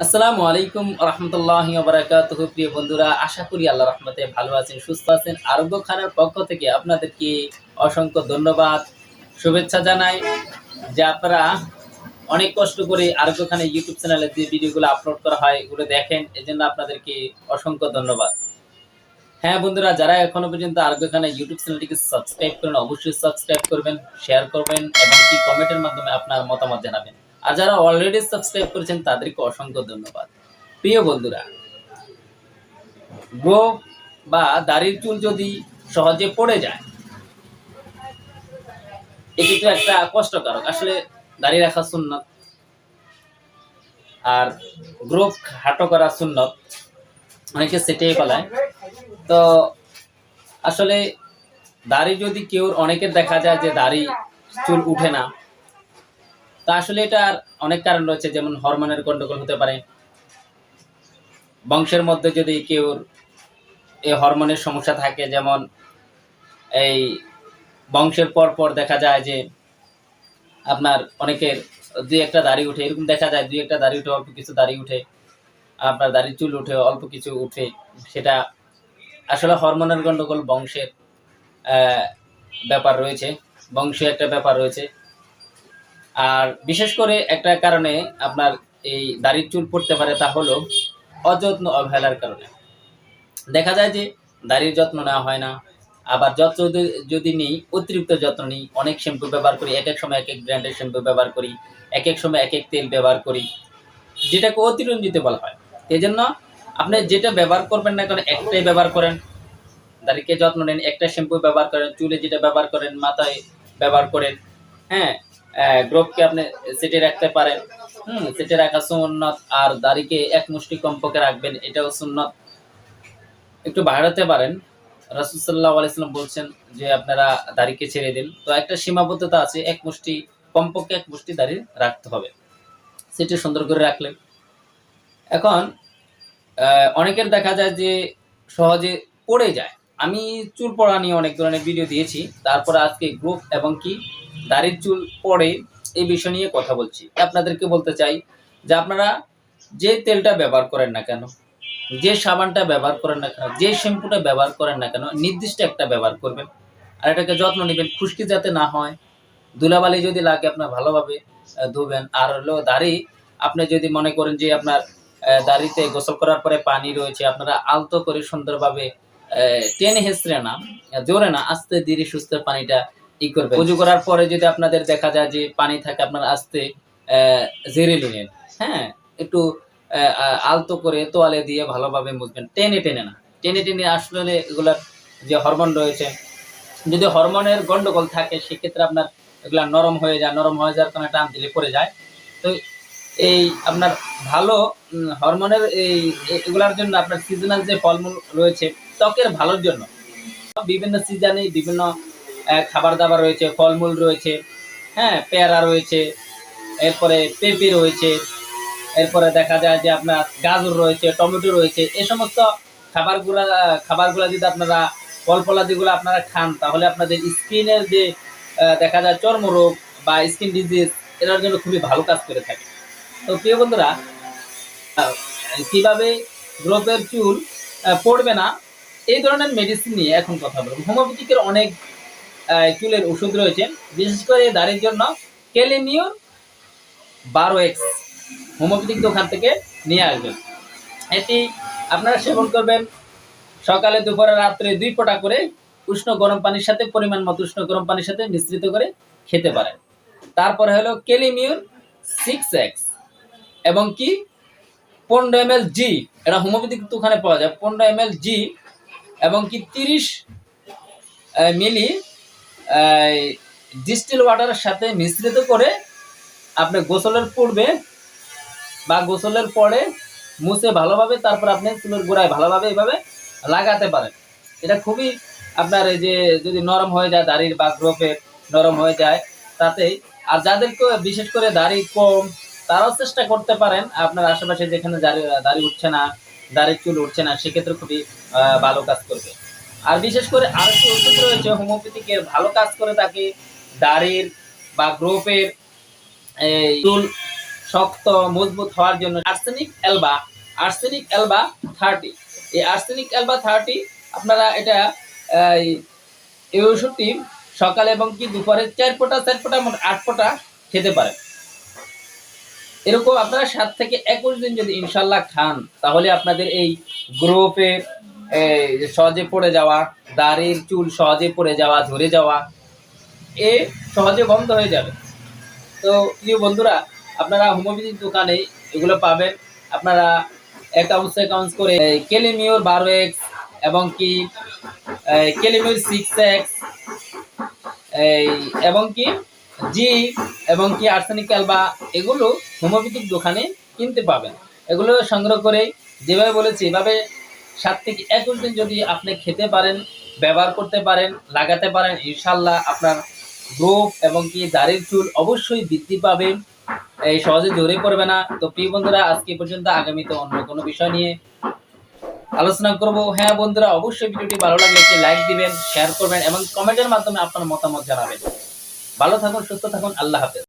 আসসালামু আলাইকুম রহমতুল্লাহি ওয়া বারাকাতুহু। প্রিয় বন্ধুরা, আশা করি আল্লাহ রহমতে ভালো আছেন, সুস্থ আছেন। আরোগ্যখানার পক্ষ থেকে আপনাদেরকে অসংখ্য ধন্যবাদ, শুভেচ্ছা জানাই যে আপনারা অনেক কষ্ট করে আরোগ্যখানা ইউটিউব চ্যানেলে যে ভিডিওগুলো আপলোড করা হয় এগুলো দেখেন, এজন্য আপনাদেরকে অসংখ্য ধন্যবাদ। হ্যাঁ বন্ধুরা, যারা এখনো পর্যন্ত আরোগ্যখানা ইউটিউব চ্যানেলটিকে সাবস্ক্রাইব করেন অবশ্যই সাবস্ক্রাইব করবেন, শেয়ার করবেন এবং কি কমেন্টের মাধ্যমে আপনার মতামত জানাবেন। আর যারা অলরেডি সাবস্ক্রাইব করেছেন তাদেরকে অসংখ্য ধন্যবাদ। প্রিয় বন্ধুরা, গোঁফ বা দাড়ির চুল যদি সহজে পড়ে যায়, এটি তো একটা কষ্টকারক। আসলে দাড়ি রাখা সুন্নত আর গোঁফ খাটো করা সুন্নত, অনেকে সেটাই বলায়। তো আসলে দাড়ি যদি কেউ, অনেকের দেখা যায় যে দাড়ি চুল উঠে না, তা আসলে এটার অনেক কারণ রয়েছে, যেমন হরমোনের গন্ডগোল হতে পারে, বংশের মধ্যে যদি কেউ এই হরমোনের সমস্যা থাকে, যেমন এই বংশের পর পর দেখা যায় যে আপনার অনেকের দুই একটা দাড়ি উঠে, এরকম দেখা যায় দুই একটা দাড়ি উঠে, অল্প কিছু দাড়ি উঠে, আপনার দাড়ির চুল উঠে, অল্প কিছু উঠে। সেটা আসলে হরমোনের গন্ডগোল, বংশের ব্যাপার রয়েছে, বংশীয় একটা ব্যাপার রয়েছে। আর বিশেষ করে একটা কারণে আপনার এই দাড়ির চুল পড়তে পারে, তা হলো অযত্ন, অবহেলার কারণে। দেখা যায় যে দাড়ির যত্ন নেওয়া হয় না, আবার যত্ন যদি নিই, অতিরিক্ত যত্ন নিই, অনেক শ্যাম্পু ব্যবহার করি, এক এক সময় এক এক ব্র্যান্ডের শ্যাম্পু ব্যবহার করি, এক এক সময় এক এক তেল ব্যবহার করি, যেটাকে অতিরঞ্জিত বলা হয়। এই জন্য আপনি যেটা ব্যবহার করবেন না কেন, একটাই ব্যবহার করেন। দাড়িকে যত্ন নেন, একটা শ্যাম্পু ব্যবহার করেন, চুলে যেটা ব্যবহার করেন মাথায় ব্যবহার করেন। হ্যাঁ, গ্রোপকে আপনি সেটে রাখতে পারেন, সেটে রাখা সুন্নত। আর দাড়িকে এক মুষ্টি কমপক্ষে রাখবেন, এটাও সুন্নত। একটু বাড়াতে পারেন। রাসূল সাল্লাল্লাহু আলাইহি ওয়াসাল্লাম বলছেন যে আপনারা দাড়িকে ছেড়ে দিন। তো একটা সীমাবদ্ধতা আছে, এক মুষ্টি, কমপক্ষে এক মুষ্টি দাড়ি রাখতে হবে, সেটা সুন্দর করে রাখলেন। এখন অনেকের দেখা যায় যে সহজে পড়ে যায়। আমি চুল পড়া নিয়ে অনেক ধরনের ভিডিও দিয়েছি, তারপরে আজকে গ্রোপ এবং কি দাড়ির চুল পড়ে এই বিষয় নিয়ে কথা বলছি। আপনাদেরকে বলতে চাই যে আপনারা যে তেলটা ব্যবহার করেন না কেন, যে সাবানটা ব্যবহার করেন না কেন, যে শ্যাম্পুটা ব্যবহার করেন না কেন, নির্দিষ্ট একটা ব্যবহার করবেন। আর এটাকে যত্ন নেবেন, খুশকি যাতে না হয়। ধুলাবালি যদি লাগে আপনার ভালোভাবে ধুবেন। আর হলো দাড়ি, আপনি যদি মনে করেন যে আপনার দাড়িতে গোসল করার পরে পানি রয়েছে, আপনারা আলতো করে সুন্দরভাবে টেনে হেঁচড়ে না, জোরে না, আস্তে ধীরে সুস্থে পানিটা করবেন। উজু করার পরে যদি আপনাদের দেখা যায় যে পানি থাকে, আপনার আস্তে জেরে নিলেন। হ্যাঁ, একটু আলতো করে তোয়ালে দিয়ে ভালোভাবে মুছবেন, টেনে টেনে না। টেনে টেনে আসলে এগুলার যে হরমোন রয়েছে, যদি হরমোনের গন্ডগোল থাকে সেক্ষেত্রে আপনার এগুলা নরম হয়ে যায়, নরম হয়ে যাওয়ার কারণে টান দিলে পড়ে যায়। তো এই আপনার ভালো হরমোনের এগুলার জন্য আপনার সিজনাল যে ফলমূল রয়েছে ত্বকের ভালোর জন্য, বিভিন্ন সিজনে বিভিন্ন খাবার দাবার রয়েছে, ফলমূল রয়েছে। হ্যাঁ, পেয়ারা রয়েছে, এরপরে পেঁপে রয়েছে, এরপরে দেখা যায় যে আপনার গাজর রয়েছে, টমেটো রয়েছে। এই সমস্ত খাবারগুলা যদি আপনারা, ফলফলাদিগুলো আপনারা খান, তাহলে আপনাদের স্কিনের যে দেখা যায় চর্মরোগ বা স্কিন ডিজিজ, এটার জন্য খুবই ভালো কাজ করে থাকে। তো প্রিয় বন্ধুরা, কিভাবে গ্রোথের চুল পড়বে না, এই ধরনের মেডিসিন নিয়ে এখন কথা বলবো। হোমিওপ্যাথিকের অনেক চুলের ওষুধ রয়েছে, বিশেষ করে দাড়ির জন্য ক্যালিমিওর 12x হোমিওপ্যাথিক দোকান থেকে নিয়ে আসবেন। এটি আপনারা সেবন করবেন সকালে, দুপুরে, রাত্রে 2 ফোঁটা করে উষ্ণ গরম পানির সাথে, পরিমাণ মতো উষ্ণ গরম পানির সাথে মিশ্রিত করে খেতে পারেন। তারপরে হলো ক্যালিমিওর 6x এবং কি 15 ml জি, এটা হোমিওপ্যাথিক দোকানে পাওয়া যায়, 15 ml জি এবং কি 30 মিলি ডিস্টিল ওয়াটারের সাথে মিশ্রিত করে আপনি গোসলের পূর্বে বা গোসলের পরে মুছে ভালোভাবে, তারপর আপনি চুলের গোড়ায় ভালোভাবে এভাবে লাগাতে পারেন। এটা খুবই আপনার এই যে যদি নরম হয়ে যায় দাড়ির বা গ্রোপের, নরম হয়ে যায় তাতে। আর যাদেরকে বিশেষ করে দাড়ি কম, তারাও চেষ্টা করতে পারেন আপনার আশেপাশে যেখানে দাড়ি উঠছে না, দাড়ির চুল উঠছে না, সেক্ষেত্রে খুবই ভালো কাজ করবে। আর বিশেষ করে আরেকটি ওষুধ রয়েছে হোমিওপ্যাথিকের, ভালো কাজ করে থাকে দাড়ির বা গ্রোপের চুল শক্ত মজবুত হওয়ার জন্য আর্সেনিক অ্যালবা 30। এই আর্সেনিক অ্যালবা 30 আপনারা এটা এই ওষুধটি সকালে এবং কি দুপুরে 4 ফোঁটা 8 ফোঁটা খেতে পারেন। এরকম আপনারা 7 থেকে 21 দিন যদি ইনশাল্লাহ খান, তাহলে আপনাদের এই গ্রোপে সহজে পড়ে যাওয়া, দাড়ির চুল সহজে পড়ে যাওয়া, ঝরে যাওয়া এ সহজে বন্ধ হয়ে যাবে। তো প্রিয় বন্ধুরা, আপনারা হোমিওপ্যাথিক দোকানে এগুলো পাবেন। আপনারা অ্যাকাউন্টস করে ক্যালিমিওর 12x এবং কি ক্যালিমিওর 6x এবং কি জি এবং কি আর্সেনিক অ্যালবা এগুলো হোমিওপ্যাথিক দোকানে কিনতে পাবেন। এগুলো সংগ্রহ করে যেভাবে বলেছি এভাবে 7 থেকে 21 দিন যদি আপনি খেতে পারেন, ব্যবহার করতে পারেন, লাগাতে পারেন, ইনশাল্লাহ আপনার গ্রোপ এবং কি দাড়ির চুল অবশ্যই বৃদ্ধি পাবে, এই সহজে ঝরে পড়বে না। তো প্রিয় বন্ধুরা, আজকে পর্যন্ত, আগামীতে অন্য কোনো বিষয় নিয়ে আলোচনা করব। হ্যাঁ বন্ধুরা, অবশ্যই ভিডিওটি ভালো লাগলে একটি লাইক দিবেন, শেয়ার করবেন এবং কমেন্টের মাধ্যমে আপনার মতামত জানাবেন। ভালো থাকুন, সুস্থ থাকুন, আল্লাহ হাফেজ।